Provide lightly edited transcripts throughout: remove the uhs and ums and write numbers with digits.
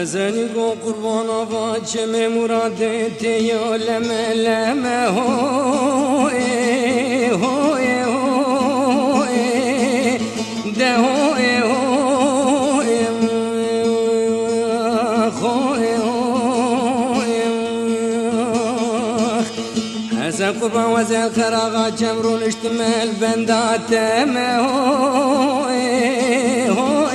حسنی کو قربان آباد چه مراد تیا لمه لمه هوی هوی هوی ده هوی هوی خوی هوی حسن قربان وزن خراغا جمرون اشتمال بندات ما هوی هوی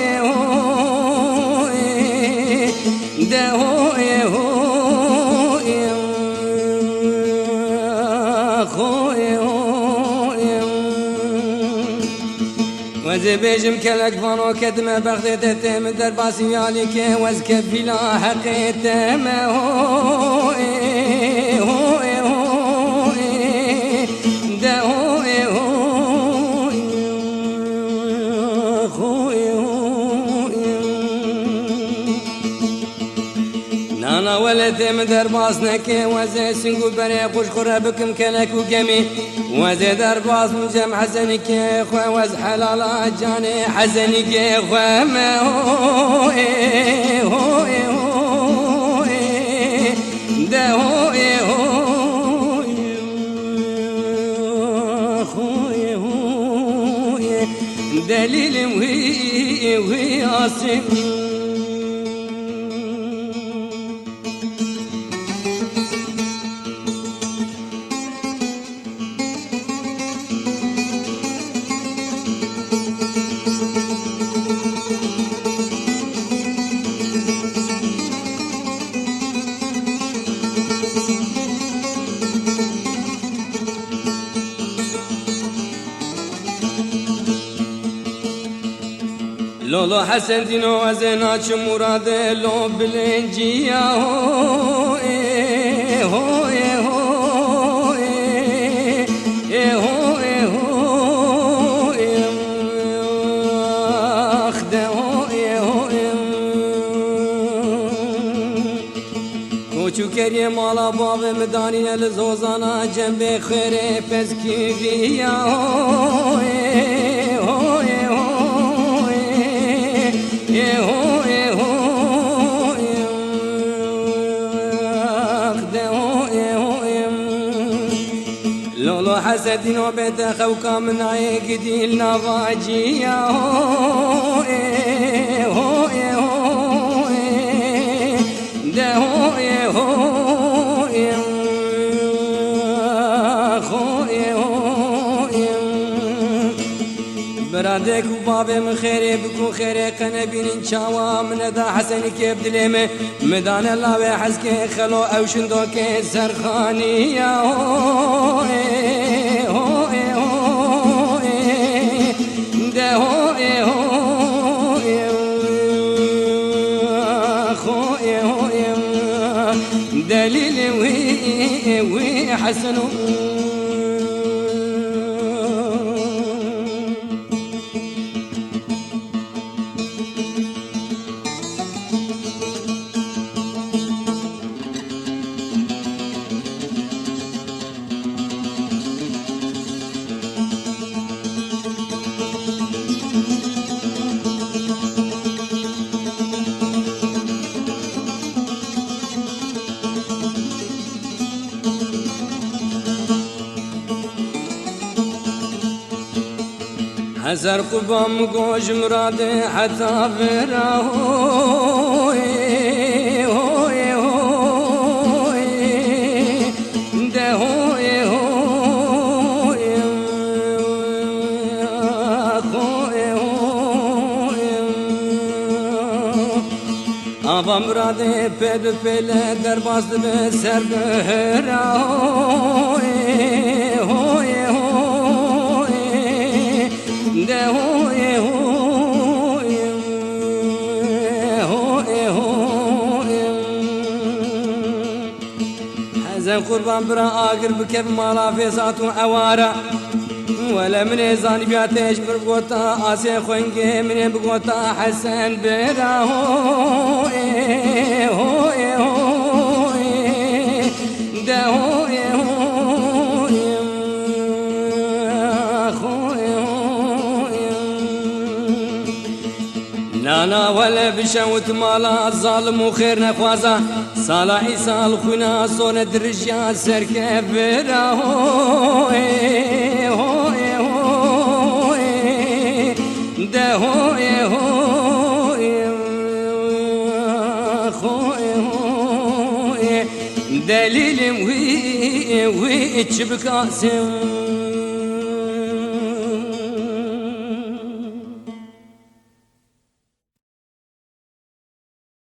ده هوی هوی خوی هوی وزی بیجم کلک فانو کدم بغدادتم در باسی علی که وز کفیلا حقیتم هوی هوی هوی ده هوی هوی خوی نانا ولدم در باز نکه وزه سنگو بره خوش خوره بکم کلک و گمی وزه در باز مجم حزنی که خواه وز حلالا جانی حزنی که خواه ما هوی هوی هوی ده هوی هوی خوی هوی دلیل وی آسیم لولو حسن دينو وزنا مراد لو بلنجيا هوي هوي هوي هوي هوي اخده هوي هوي کوچو کری مالا باب مدانی الزوزانا جنب خیر پسکی ویا هوی هوی لولو حسدين وبيت خوكا من عيقدي النواجية هوي هوي هوي ده هوي هوي خوي هوي برادك وبابي من خيري بكون خيري قنبين انشاوا من دا حسن كيف دليمه مدان الله وحزكي خلو او شندوكي سرخاني يا هوي هوي هوي ده هوي هوي خوي هوي دليل وي حسنو هزار قبام گوش مراد حتا برا هوی هوی هوی ده هوی هوی خوی هوی آبا مراد پد پل در باز به سر برا هوی هوی ده هوي هوي هوي هوي حزن قربان برا آقر بكب مالا في ساتو عوارا ولا من زاني بياتيش بربقوتا آسي خوينجي من بقوتا حسن برا هوي هوي هوي ده هوي هوي خوي نانا ولا بشوت مالا الظالم وخير نخوازا صالح عيسى الخنا صون درجا سركبرا هوي هوي هوي ده هوي هوي هوي هوي دليل وي تشبكاسم